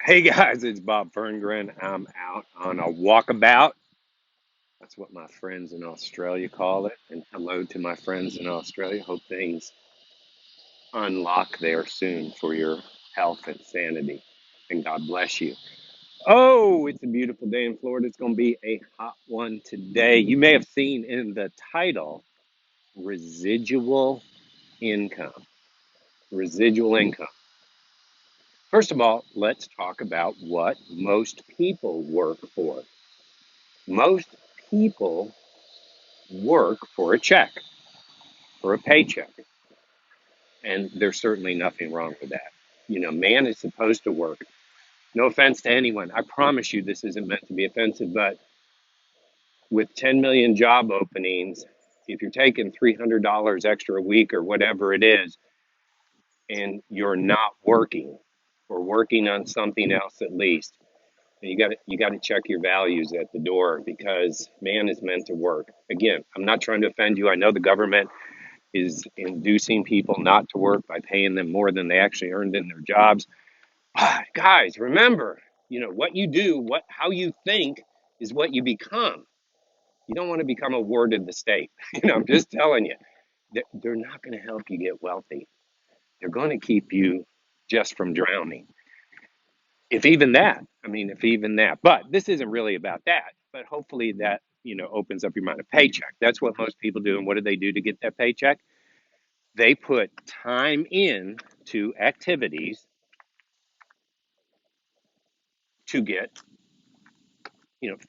Hey guys, it's Bob Ferngren. I'm out on a walkabout. That's what my friends in Australia call it. And hello to my friends in Australia. Hope things unlock there soon for your health and sanity. And God bless you. Oh, it's a beautiful day in Florida. It's going to be a hot one today. You may have seen in the title residual income. Residual income. First of all, let's talk about what most people work for. Most people work for a check, for a paycheck, and there's certainly nothing wrong with that. Man is supposed to work. No offense to anyone. I promise you this isn't meant to be offensive, but with 10 million job openings, if you're taking $300 extra a week or whatever it is, and you're not working or working on something else at least, you got to check your values at the door because man is meant to work. Again, I'm not trying to offend you. I know the government is inducing people not to work by paying them more than they actually earned in their jobs. But guys, remember, what you do, how you think is what you become. You don't want to become a ward of the state. I'm just telling you, they're not going to help you get wealthy. They're going to keep you just from drowning. If even that, if even that. But this isn't really about that. But hopefully that, opens up your mind. A paycheck. That's what most people do. And what do they do to get that paycheck? They put time in to activities to get,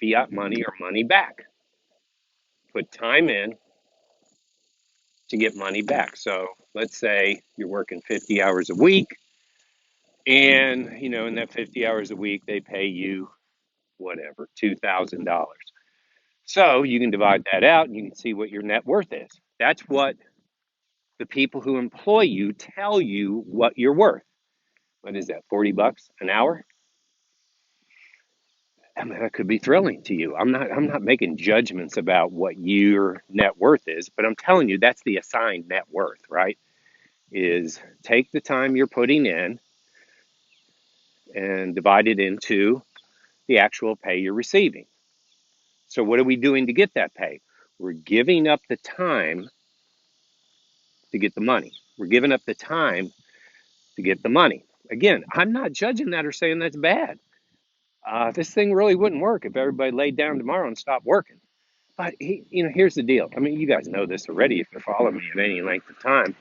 fiat money or money back. Put time in to get money back. So let's say you're working 50 hours a week, and in that 50 hours a week they pay you whatever, $2,000. So you can divide that out and you can see what your net worth is. That's what the people who employ you tell you what you're worth. What is that, 40 bucks an hour? That could be thrilling to you. I'm not making judgments about what your net worth is, but I'm telling you that's the assigned net worth, right? Is take the time you're putting in and divide it into the actual pay you're receiving. So what are we doing to get that pay? We're giving up the time to get the money. We're giving up the time to get the money. Again, I'm not judging that or saying that's bad. This thing really wouldn't work if everybody laid down tomorrow and stopped working. But here's the deal. You guys know this already if you're following me at any length of time.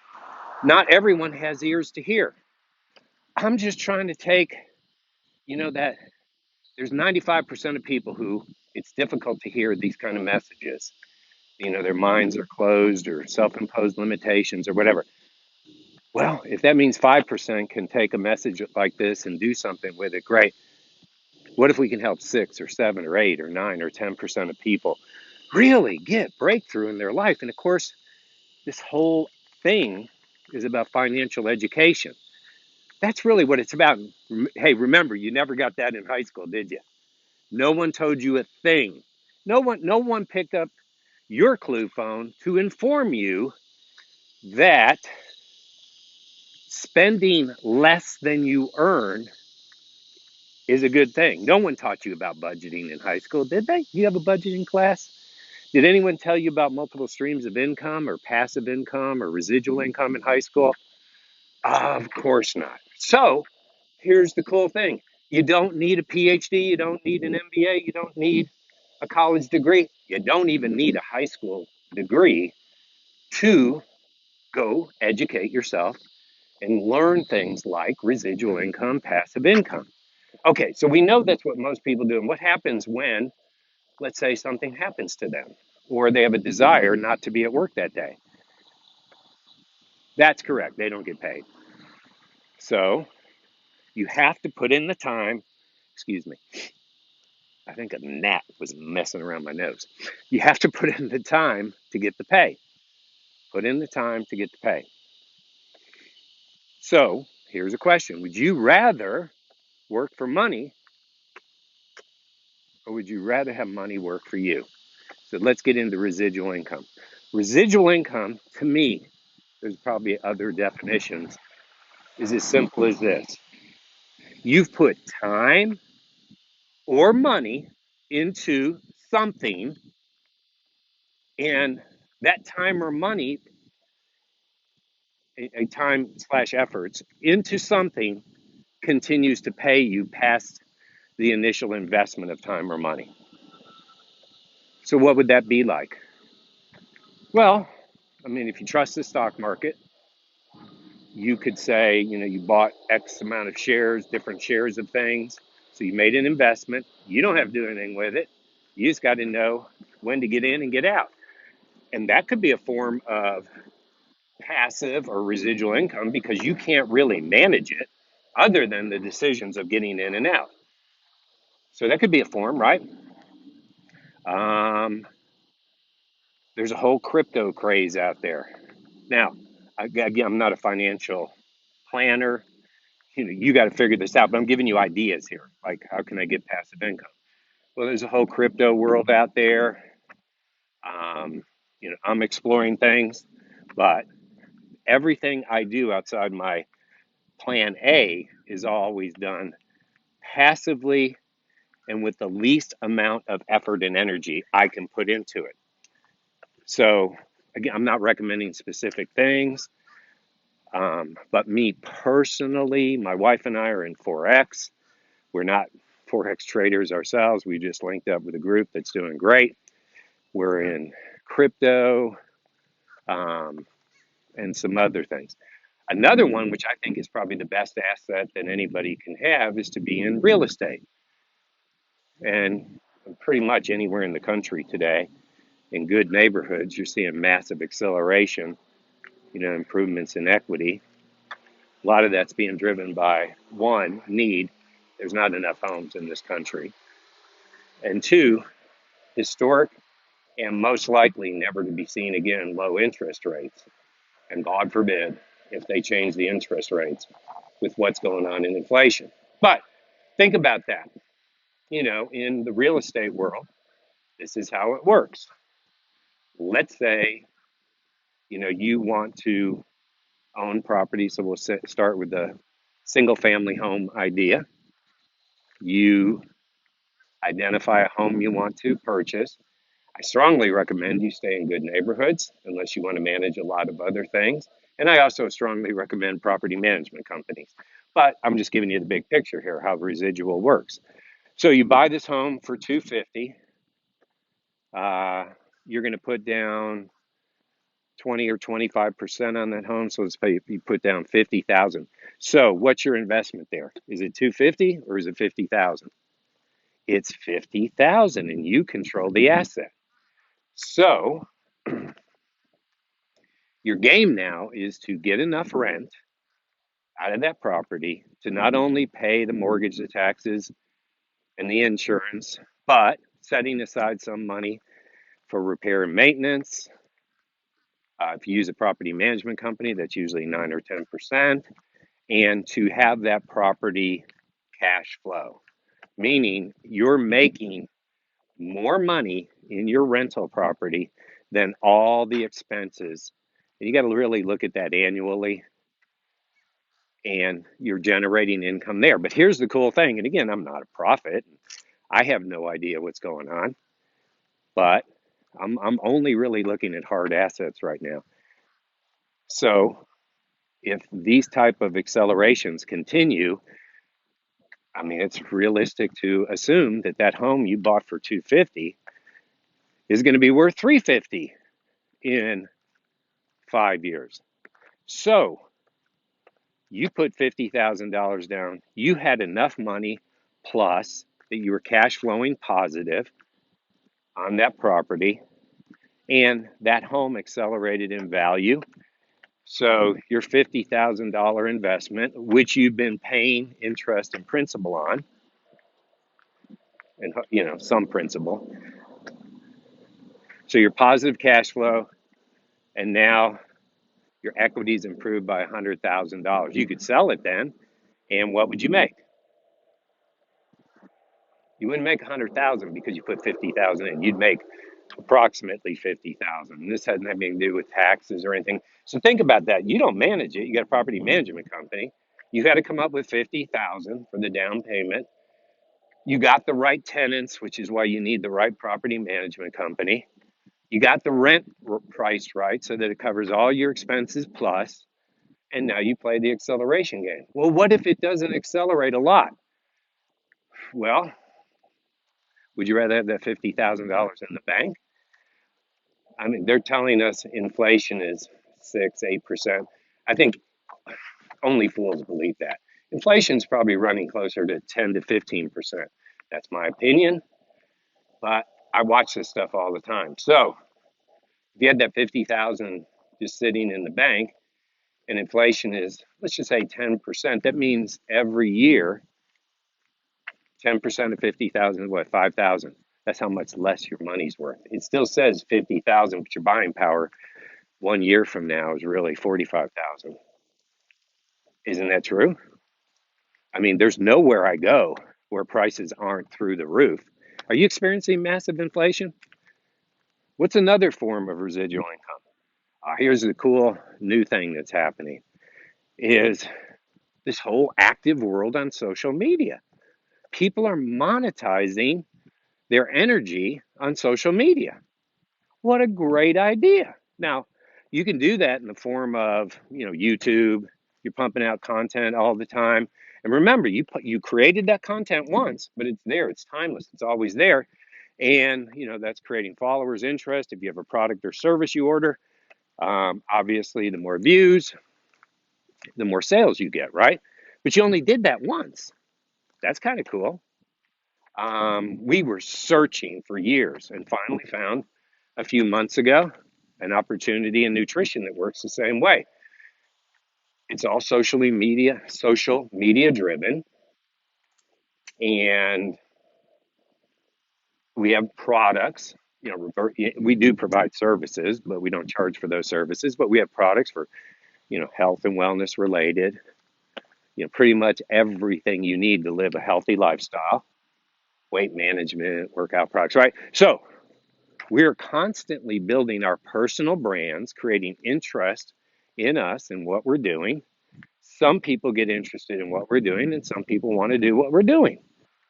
Not everyone has ears to hear. I'm just trying to take, that there's 95% of people who it's difficult to hear these kind of messages. Their minds are closed or self-imposed limitations or whatever. Well, if that means 5% can take a message like this and do something with it, great. What if we can help 6 or 7 or 8 or 9 or 10% of people really get breakthrough in their life? And of course, this whole thing is about financial education. That's really what it's about. Hey, remember, you never got that in high school, did you? No one told you a thing. No one picked up your clue phone to inform you that spending less than you earn is a good thing. No one taught you about budgeting in high school, did they? You have a budgeting class? Did anyone tell you about multiple streams of income or passive income or residual income in high school? Of course not. So here's the cool thing. You don't need a PhD. You don't need an MBA. You don't need a college degree. You don't even need a high school degree to go educate yourself and learn things like residual income, passive income. Okay, so we know that's what most people do. And what happens when, let's say, something happens to them or they have a desire not to be at work that day? That's correct. They don't get paid. So you have to put in the time. Excuse me. I think a gnat was messing around my nose. You have to put in the time to get the pay. Put in the time to get the pay. So here's a question. Would you rather work for money or would you rather have money work for you? So let's get into residual income. Residual income, to me, there's probably other definitions, is as simple as this. You've put time or money into something, and that time or money, a time slash efforts into something continues to pay you past the initial investment of time or money. So what would that be like? Well, I mean, if you trust the stock market, you could say, you bought X amount of shares, different shares of things. So you made an investment. You don't have to do anything with it. You just got to know when to get in and get out. And that could be a form of passive or residual income because you can't really manage it other than the decisions of getting in and out. So that could be a form, right? Um, there's a whole crypto craze out there. Now, again, I'm not a financial planner. You got to figure this out, but I'm giving you ideas here. Like, how can I get passive income? Well, there's a whole crypto world out there. Um, I'm exploring things, but everything I do outside my plan A is always done passively and with the least amount of effort and energy I can put into it. So, again, I'm not recommending specific things, but me personally, my wife and I are in Forex. We're not Forex traders ourselves. We just linked up with a group that's doing great. We're in crypto um, and some other things. Another one, which I think is probably the best asset that anybody can have, is to be in real estate. And pretty much anywhere in the country today, in good neighborhoods, you're seeing massive acceleration, improvements in equity. A lot of that's being driven by one, need. There's not enough homes in this country. And two, historic and most likely never to be seen again low interest rates. And God forbid if they change the interest rates with what's going on in inflation. But think about that. In the real estate world, this is how it works. Let's say, you want to own property. So we'll start with the single family home idea. You identify a home you want to purchase. I strongly recommend you stay in good neighborhoods unless you want to manage a lot of other things. And I also strongly recommend property management companies. But I'm just giving you the big picture here, how residual works. So you buy this home for $250. You're going to put down 20 or 25% on that home. So let's say you put down 50,000. So what's your investment there? Is it 250 or is it 50,000? It's 50,000 and you control the asset. So your game now is to get enough rent out of that property to not only pay the mortgage, the taxes, and the insurance, but setting aside some money for repair and maintenance. If you use a property management company, that's usually 9 or 10%, and to have that property cash flow, meaning you're making more money in your rental property than all the expenses. And you got to really look at that annually, and you're generating income there. But here's the cool thing, and again, I'm not a prophet. I have no idea what's going on, but I'm only really looking at hard assets right now. So if these type of accelerations continue, I mean, it's realistic to assume that that home you bought for 250 is going to be worth 350 in 5 years. So you put $50,000 down. You had enough money plus that you were cash flowing positive on that property, and that home accelerated in value. So your $50,000 investment, which you've been paying interest and principal on, and some principal. So your positive cash flow, and now your equity's improved by $100,000. You could sell it then, and what would you make? You wouldn't make 100,000 because you put 50,000 in. You'd make approximately 50,000. And this has nothing to do with taxes or anything. So think about that. You don't manage it. You got a property management company. You got to come up with 50,000 for the down payment. You got the right tenants, which is why you need the right property management company. You got the rent priced right so that it covers all your expenses plus, and now you play the acceleration game. Well, what if it doesn't accelerate a lot? Well, would you rather have that $50,000 in the bank? I mean, they're telling us inflation is 6, 8%. I think only fools believe that. Inflation's probably running closer to 10 to 15%. That's my opinion, but I watch this stuff all the time. So if you had that 50,000 just sitting in the bank and inflation is, let's just say 10%, that means every year 10% of 50,000 is what, 5,000. That's how much less your money's worth. It still says 50,000, but your buying power 1 year from now is really 45,000. Isn't that true? I mean, there's nowhere I go where prices aren't through the roof. Are you experiencing massive inflation? What's another form of residual income? Here's the cool new thing that's happening is this whole active world on social media. People are monetizing their energy on social media. What a great idea. Now, you can do that in the form of, YouTube. You're pumping out content all the time. And remember, you created that content once, but it's there. It's timeless. It's always there. And, that's creating followers, interest. If you have a product or service you order, obviously, the more views, the more sales you get, right? But you only did that once. That's kind of cool. We were searching for years and finally found a few months ago an opportunity in nutrition that works the same way. It's all social media driven, and we have products. We do provide services, but we don't charge for those services. But we have products for health and wellness related. Pretty much everything you need to live a healthy lifestyle, weight management, workout products, right? So we're constantly building our personal brands, creating interest in us and what we're doing. Some people get interested in what we're doing, and some people want to do what we're doing,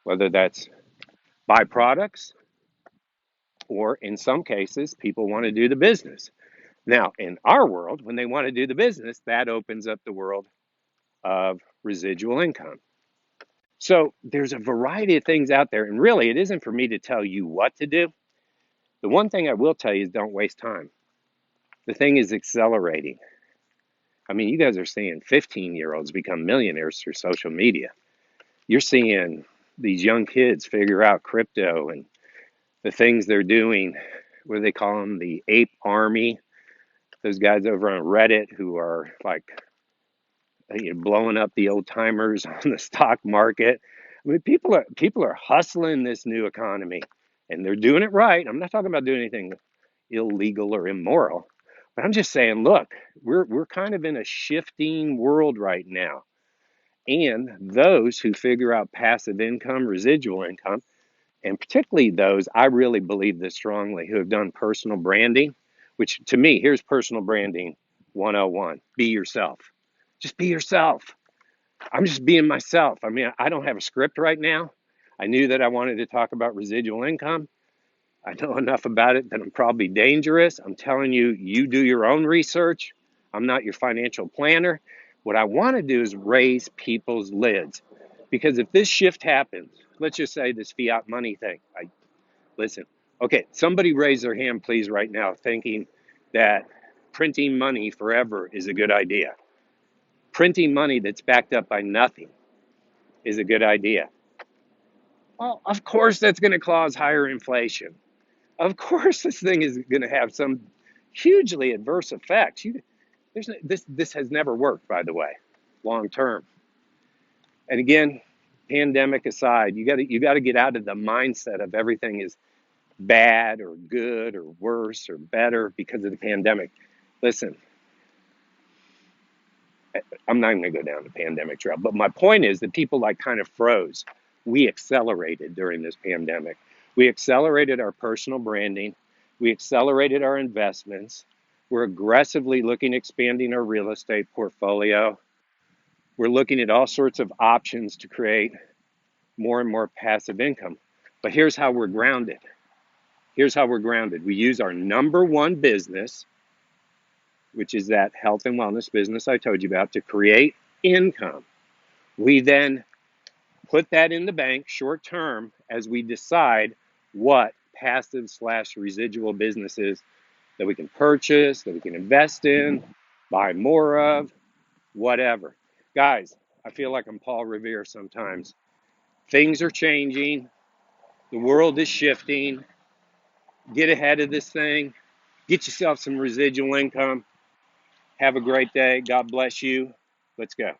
whether that's buy products or in some cases, people want to do the business. Now, in our world, when they want to do the business, that opens up the world of residual income. So there's a variety of things out there, and really, it isn't for me to tell you what to do. The one thing I will tell you is don't waste time. The thing is accelerating. I mean, you guys are seeing 15-year-olds become millionaires through social media. You're seeing these young kids figure out crypto and the things they're doing. What do they call them? The ape army. Those guys over on Reddit who are like blowing up the old timers on the stock market. I mean, people are hustling this new economy, and they're doing it right. I'm not talking about doing anything illegal or immoral, but I'm just saying, look, we're kind of in a shifting world right now. And those who figure out passive income, residual income, and particularly those, I really believe this strongly, who have done personal branding, which to me, here's personal branding 101. Be yourself. Just be yourself. I'm just being myself. I mean, I don't have a script right now. I knew that I wanted to talk about residual income. I know enough about it that I'm probably dangerous. I'm telling you, you do your own research. I'm not your financial planner. What I want to do is raise people's lids. Because if this shift happens, let's just say this fiat money thing, listen, okay, somebody raise their hand, please, right now, thinking that printing money forever is a good idea. Printing money that's backed up by nothing is a good idea. Well, of course, that's going to cause higher inflation. Of course, this thing is going to have some hugely adverse effects. This has never worked, by the way, long term. And again, pandemic aside, you got to get out of the mindset of everything is bad or good or worse or better because of the pandemic. Listen, I'm not going to go down the pandemic trail, but my point is that people kind of froze. We accelerated during this pandemic. We accelerated our personal branding. We accelerated our investments. We're aggressively looking at expanding our real estate portfolio. We're looking at all sorts of options to create more and more passive income. But here's how we're grounded. Here's how we're grounded. We use our number one business, which is that health and wellness business I told you about, to create income. We then put that in the bank short term as we decide what passive slash residual businesses that we can purchase, that we can invest in, buy more of, whatever. Guys, I feel like I'm Paul Revere sometimes. Things are changing. The world is shifting. Get ahead of this thing. Get yourself some residual income. Have a great day. God bless you. Let's go.